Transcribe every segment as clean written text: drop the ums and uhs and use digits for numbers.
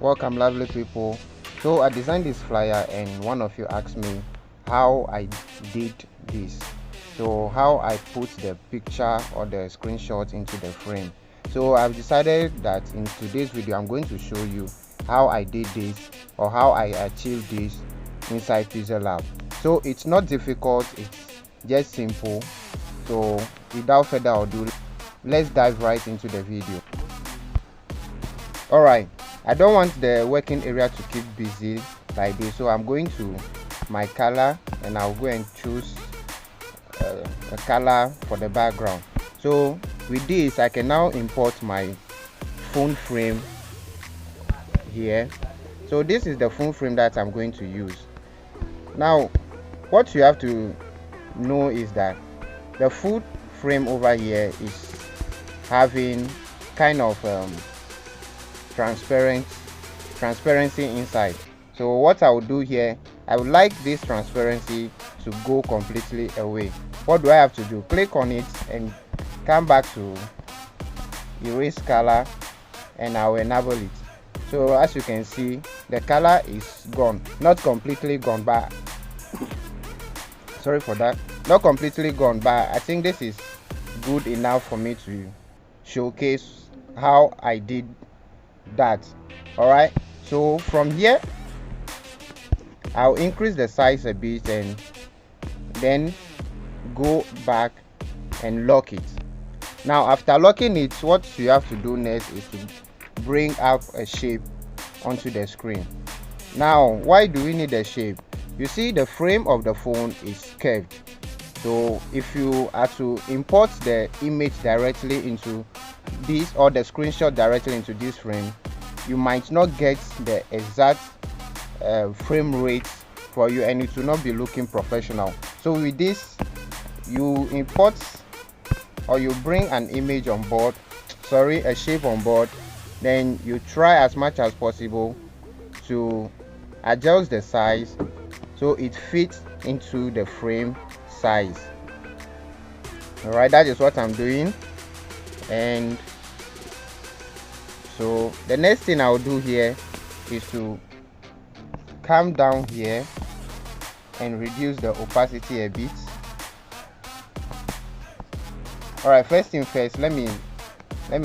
Welcome, lovely people. So I designed this flyer and one of you asked me how I did this, so how I put the picture or the screenshot into the frame. So I've decided that in today's video I'm going to show you how I did this or how I achieved this inside Pixellab. So it's not difficult, it's just simple. So without further ado, let's dive right into the video. Alright, I don't want the working area to keep busy like this, so I'm going to my color and I'll go and choose a color for the background. So with this I can now import my phone frame here. So this is the phone frame that I'm going to use. Now what you have to know is that the full frame over here is having kind of transparency inside. So what I will do here, I would like this transparency to go completely away. What do I have to do? Click on it and come back to erase color and I will enable it. So as you can see, the color is gone, not completely gone, but sorry for that, not completely gone, but I think this is good enough for me to showcase how I did that. All right, so from here I'll increase the size a bit and then go back and lock it. Now after locking it, what you have to do next is to bring up a shape onto the screen. Now why do we need a shape? You see, the frame of the phone is curved, so if you are to import the image directly into this or the screenshot directly into this frame, you might not get the exact frame rate for you and it will not be looking professional. So with this, you import or you bring an image on board, a shape on board, then you try as much as possible to adjust the size so it fits into the frame size. All right, that is what I'm doing. And so the next thing I'll do here is to come down here and reduce the opacity a bit. All right, first thing first, let me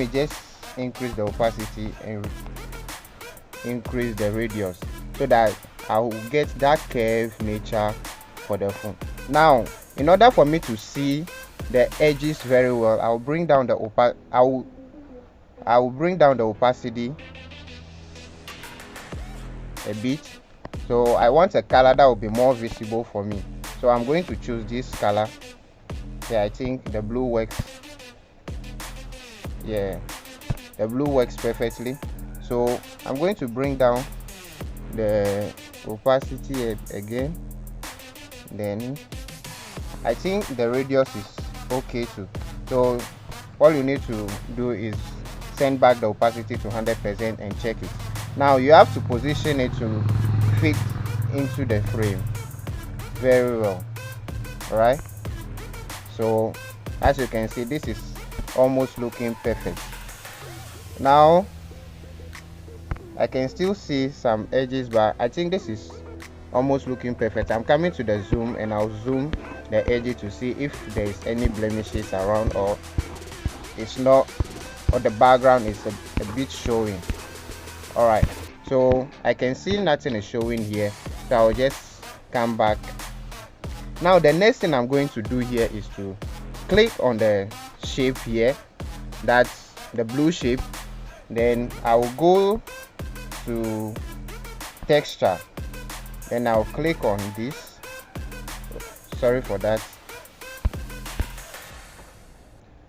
just increase the opacity and increase the radius so that I will get that curved nature for the phone. Now in order for me to see the edges very well, I'll bring down the I will bring down the opacity a bit. So I want a color that will be more visible for me, so I'm going to choose this color. Yeah, I think the blue works. Yeah, the blue works perfectly. So I'm going to bring down the opacity again. Then I think the radius is okay too. So all you need to do is send back the opacity to 100% and check it. Now you have to position it to fit into the frame very well. All right, so as you can see, this is almost looking perfect. Now I can still see some edges, but I think this is almost looking perfect. I'm coming to the zoom and I'll zoom the edges to see if there is any blemishes around or it's not, or the background is a bit showing. All right, so I can see nothing is showing here, so I'll just come back. Now the next thing I'm going to do here is to click on the shape here, that's the blue shape. Then I'll go to texture, then I'll click on this. Sorry for that.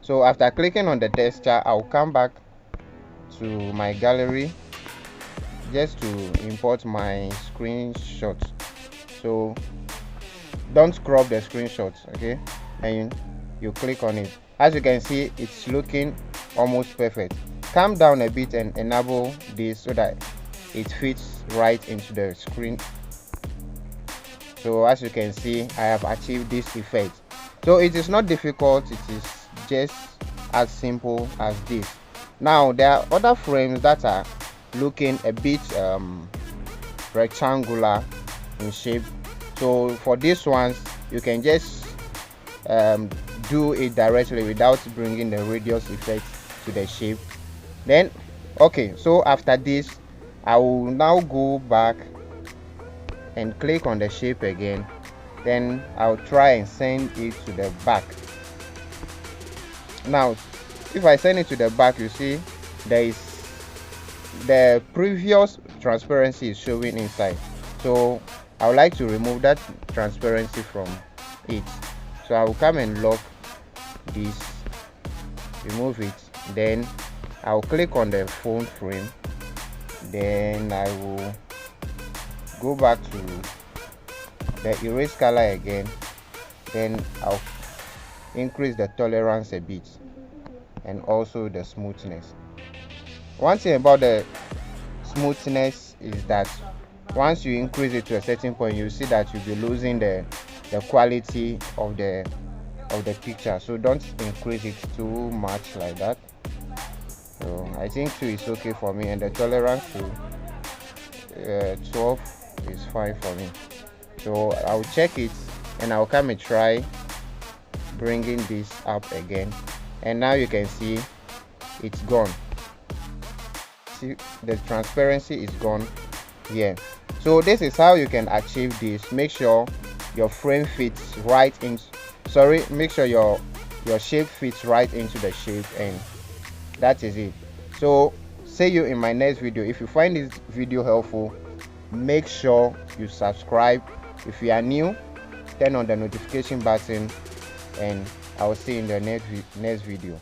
So after clicking on the texture, I'll come back to my gallery just to import my screenshot. So don't crop the screenshots, okay? And you click on it. As you can see, it's looking almost perfect. Come down a bit and enable this so that it fits right into the screen. So as you can see, I have achieved this effect. So it is not difficult, it is just as simple as this. Now there are other frames that are looking a bit rectangular in shape. So for these ones, you can just do it directly without bringing the radius effect to the shape. Then okay, so after this, I will now go back and click on the shape again. Then I'll try and send it to the back. Now if I send it to the back, you see there is the previous transparency is showing inside, so I would like to remove that transparency from it. So I will come and lock this, remove it, then I'll click on the phone frame, then I will go back to the erase color again, then I'll increase the tolerance a bit and also the smoothness. One thing about the smoothness is that once you increase it to a certain point, you see that you'll be losing the quality of the picture. So don't increase it too much like that. So I think 2 is okay for me, and the tolerance to 12 is fine for me. So I'll check it and I'll come and try bringing this up again, and now you can see it's gone. See, the transparency is gone here. So this is how you can achieve this. Make sure your frame fits right in, make sure your shape fits right into the shape, and that is it. So see you in my next video. If you find this video helpful, make sure you subscribe. If you are new, turn on the notification button, and I will see you in the next video.